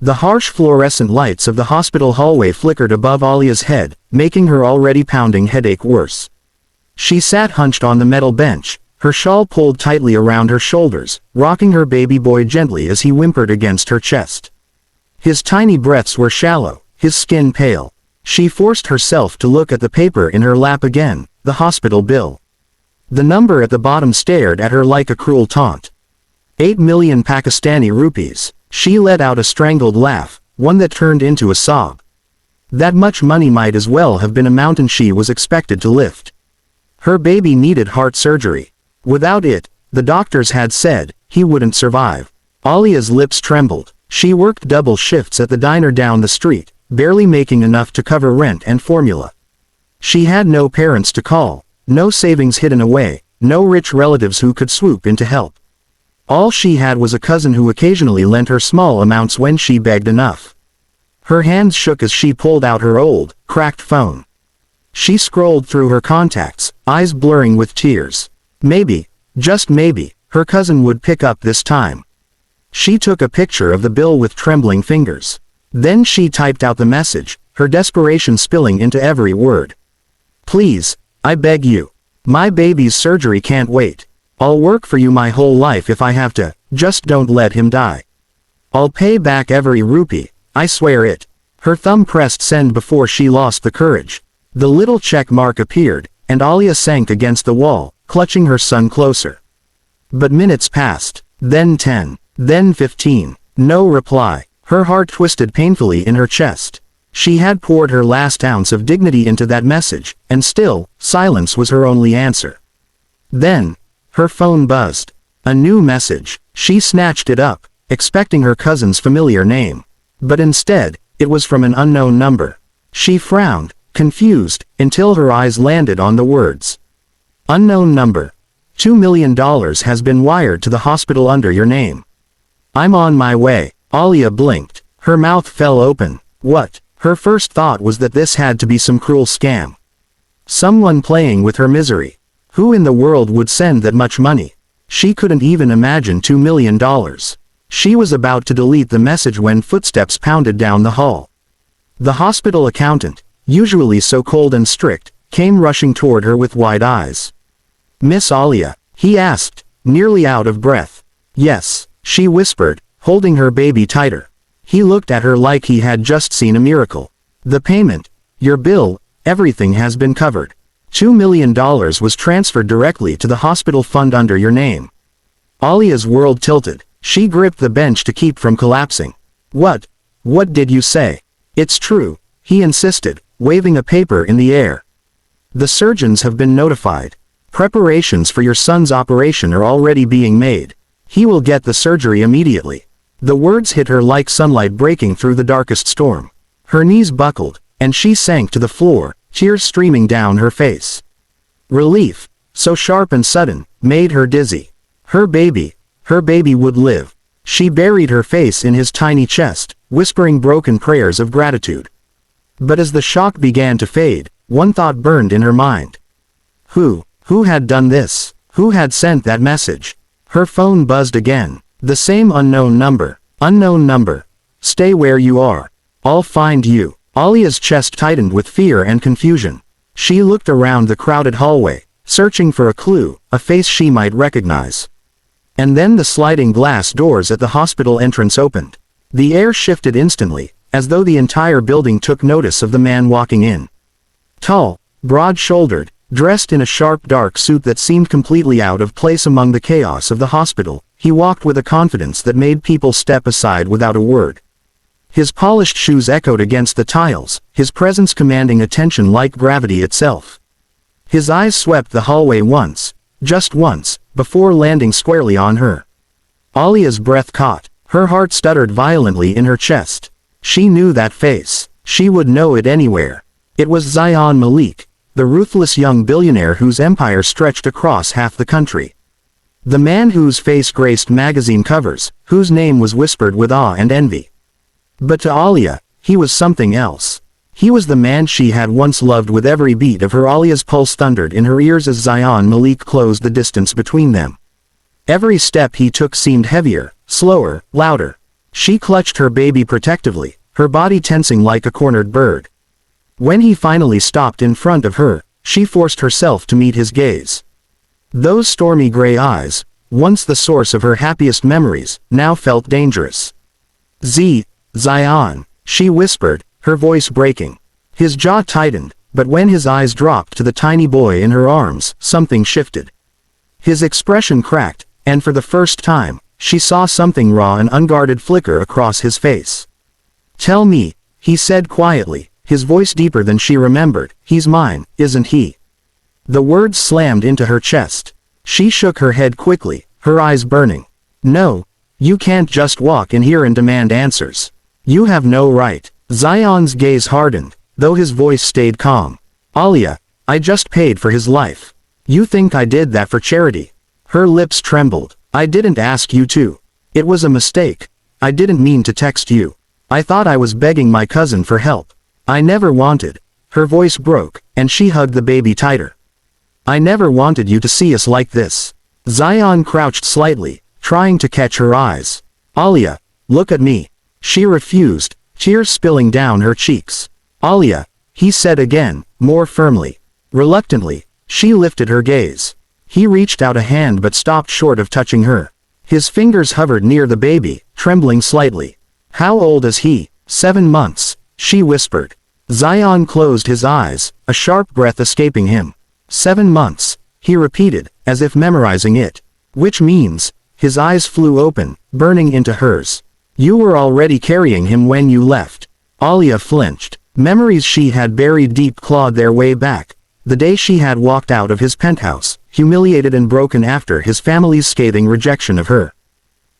The harsh fluorescent lights of the hospital hallway flickered above Alia's head, making her already pounding headache worse. She sat hunched on the metal bench, her shawl pulled tightly around her shoulders, rocking her baby boy gently as he whimpered against her chest. His tiny breaths were shallow, his skin pale. She forced herself to look at the paper in her lap again, the hospital bill. The number at the bottom stared at her like a cruel taunt. 8 million Pakistani rupees. She let out a strangled laugh, one that turned into a sob. That much money might as well have been a mountain she was expected to lift. Her baby needed heart surgery. Without it, the doctors had said, he wouldn't survive. Alia's lips trembled. She worked double shifts at the diner down the street, barely making enough to cover rent and formula. She had no parents to call, no savings hidden away, no rich relatives who could swoop in to help. All she had was a cousin who occasionally lent her small amounts when she begged enough. Her hands shook as she pulled out her old, cracked phone. She scrolled through her contacts, eyes blurring with tears. Maybe, just maybe, her cousin would pick up this time. She took a picture of the bill with trembling fingers. Then she typed out the message, her desperation spilling into every word. Please, I beg you. My baby's surgery can't wait. I'll work for you my whole life if I have to, just don't let him die. I'll pay back every rupee, I swear it. Her thumb pressed send before she lost the courage. The little check mark appeared, and Alia sank against the wall, clutching her son closer. But minutes passed, then 10, then 15, no reply. Her heart twisted painfully in her chest. She had poured her last ounce of dignity into that message, and still, silence was her only answer. Then, her phone buzzed. A new message. She snatched it up, expecting her cousin's familiar name. But instead, it was from an unknown number. She frowned, confused, until her eyes landed on the words. Unknown number. $2 million has been wired to the hospital under your name. I'm on my way. Alia blinked. Her mouth fell open. What? Her first thought was that this had to be some cruel scam. Someone playing with her misery. Who in the world would send that much money? She couldn't even imagine $2 million. She was about to delete the message when footsteps pounded down the hall. The hospital accountant, usually so cold and strict, came rushing toward her with wide eyes. Miss Alia, he asked, nearly out of breath. Yes, she whispered, holding her baby tighter. He looked at her like he had just seen a miracle. The payment, your bill, everything has been covered. $2 million was transferred directly to the hospital fund under your name. Alia's world tilted. She gripped the bench to keep from collapsing. What did you say? It's true, he insisted, waving a paper in the air. The surgeons have been notified. Preparations for your son's operation are already being made. He will get the surgery immediately. The words hit her like sunlight breaking through the darkest storm. Her knees buckled, and she sank to the floor, tears streaming down her face. Relief, so sharp and sudden, made her dizzy. Her baby would live. She buried her face in his tiny chest, whispering broken prayers of gratitude. But as the shock began to fade, one thought burned in her mind. Who had done this? Who had sent that message? Her phone buzzed again. The same unknown number. Unknown number. Stay where you are. I'll find you. Alia's chest tightened with fear and confusion. She looked around the crowded hallway, searching for a clue, a face she might recognize. And then the sliding glass doors at the hospital entrance opened. The air shifted instantly, as though the entire building took notice of the man walking in. Tall, broad-shouldered, dressed in a sharp dark suit that seemed completely out of place among the chaos of the hospital, he walked with a confidence that made people step aside without a word. His polished shoes echoed against the tiles, his presence commanding attention like gravity itself. His eyes swept the hallway once, just once, before landing squarely on her. Alia's breath caught. Her heart stuttered violently in her chest. She knew that face. She would know it anywhere. It was Zion Malik, the ruthless young billionaire whose empire stretched across half the country. The man whose face graced magazine covers, whose name was whispered with awe and envy. But to Alia, he was something else. He was the man she had once loved with every beat of her. Alia's pulse thundered in her ears as Zion Malik closed the distance between them. Every step he took seemed heavier, slower, louder. She clutched her baby protectively, her body tensing like a cornered bird. When he finally stopped in front of her, she forced herself to meet his gaze. Those stormy gray eyes, once the source of her happiest memories, now felt dangerous. Zion, she whispered, her voice breaking. His jaw tightened, but when his eyes dropped to the tiny boy in her arms, something shifted. His expression cracked, and for the first time, she saw something raw and unguarded flicker across his face. "Tell me," he said quietly, his voice deeper than she remembered, "he's mine, isn't he?" The words slammed into her chest. She shook her head quickly, her eyes burning. "No, you can't just walk in here and demand answers. You have no right." Zion's gaze hardened, though his voice stayed calm. "Alia, I just paid for his life. You think I did that for charity?" Her lips trembled. "I didn't ask you to. It was a mistake. I didn't mean to text you. I thought I was begging my cousin for help. I never wanted." Her voice broke, and she hugged the baby tighter. "I never wanted you to see us like this." Zion crouched slightly, trying to catch her eyes. "Alia, look at me." She refused, tears spilling down her cheeks. "Alia," he said again, more firmly. Reluctantly, she lifted her gaze. He reached out a hand but stopped short of touching her. His fingers hovered near the baby, trembling slightly. "How old is he?" "7 months," she whispered. Zion closed his eyes, a sharp breath escaping him. "7 months," he repeated, as if memorizing it. "Which means," his eyes flew open, burning into hers. "You were already carrying him when you left." Alia flinched. Memories she had buried deep clawed their way back. The day she had walked out of his penthouse, humiliated and broken after his family's scathing rejection of her.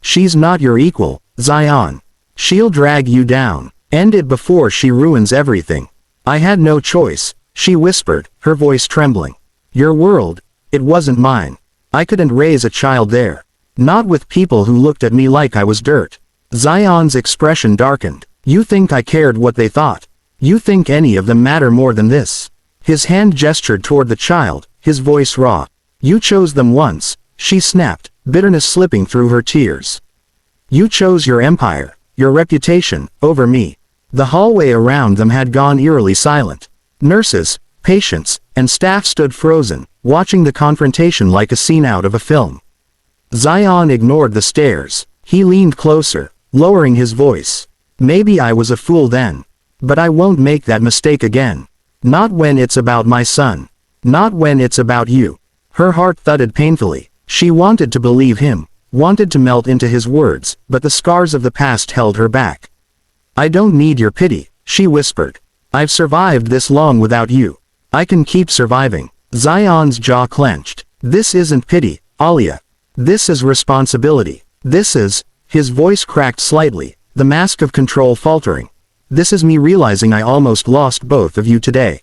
"She's not your equal, Zion. She'll drag you down. End it before she ruins everything." "I had no choice," she whispered, her voice trembling. "Your world, it wasn't mine. I couldn't raise a child there. Not with people who looked at me like I was dirt." Zion's expression darkened. "You think I cared what they thought? You think any of them matter more than this?" His hand gestured toward the child, his voice raw. "You chose them once," she snapped, bitterness slipping through her tears. "You chose your empire, your reputation, over me." The hallway around them had gone eerily silent. Nurses, patients, and staff stood frozen, watching the confrontation like a scene out of a film. Zion ignored the stares. He leaned closer, lowering his voice. "Maybe I was a fool then. But I won't make that mistake again. Not when it's about my son. Not when it's about you." Her heart thudded painfully. She wanted to believe him, wanted to melt into his words, but the scars of the past held her back. "I don't need your pity," she whispered. "I've survived this long without you. I can keep surviving." Zion's jaw clenched. "This isn't pity, Alia. This is responsibility. This is," his voice cracked slightly, the mask of control faltering. "This is me realizing I almost lost both of you today."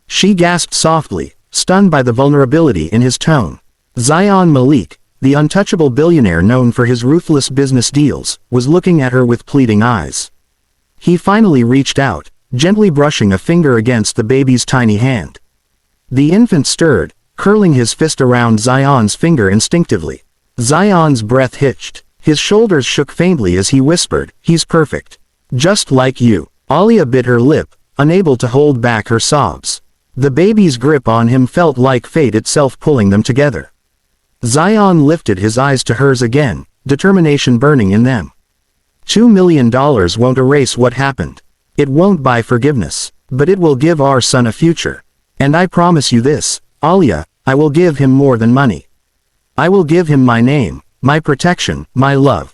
She gasped softly, stunned by the vulnerability in his tone. Zion Malik, the untouchable billionaire known for his ruthless business deals, was looking at her with pleading eyes. He finally reached out, gently brushing a finger against the baby's tiny hand. The infant stirred, curling his fist around Zion's finger instinctively. Zion's breath hitched. His shoulders shook faintly as he whispered, "He's perfect. Just like you." Alia bit her lip, unable to hold back her sobs. The baby's grip on him felt like fate itself pulling them together. Zion lifted his eyes to hers again, determination burning in them. $2 million won't erase what happened. It won't buy forgiveness, but it will give our son a future. And I promise you this, Alia, I will give him more than money. I will give him my name, my protection, my love.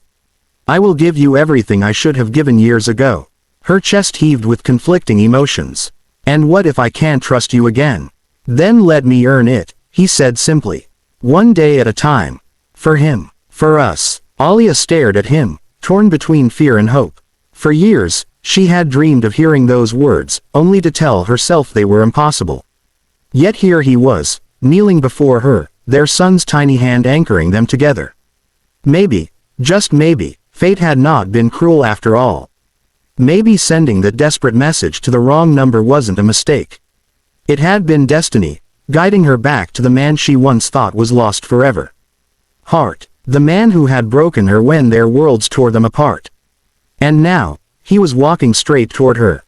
I will give you everything I should have given years ago." Her chest heaved with conflicting emotions. "And what if I can't trust you again? Then let me earn it," he said simply. "One day at a time. For him. For us." Alia stared at him, torn between fear and hope. For years, she had dreamed of hearing those words, only to tell herself they were impossible. Yet here he was, kneeling before her, their son's tiny hand anchoring them together. Maybe, just maybe, fate had not been cruel after all. Maybe sending that desperate message to the wrong number wasn't a mistake. It had been destiny, guiding her back to the man she once thought was lost forever. Heart, the man who had broken her when their worlds tore them apart. And now, he was walking straight toward her.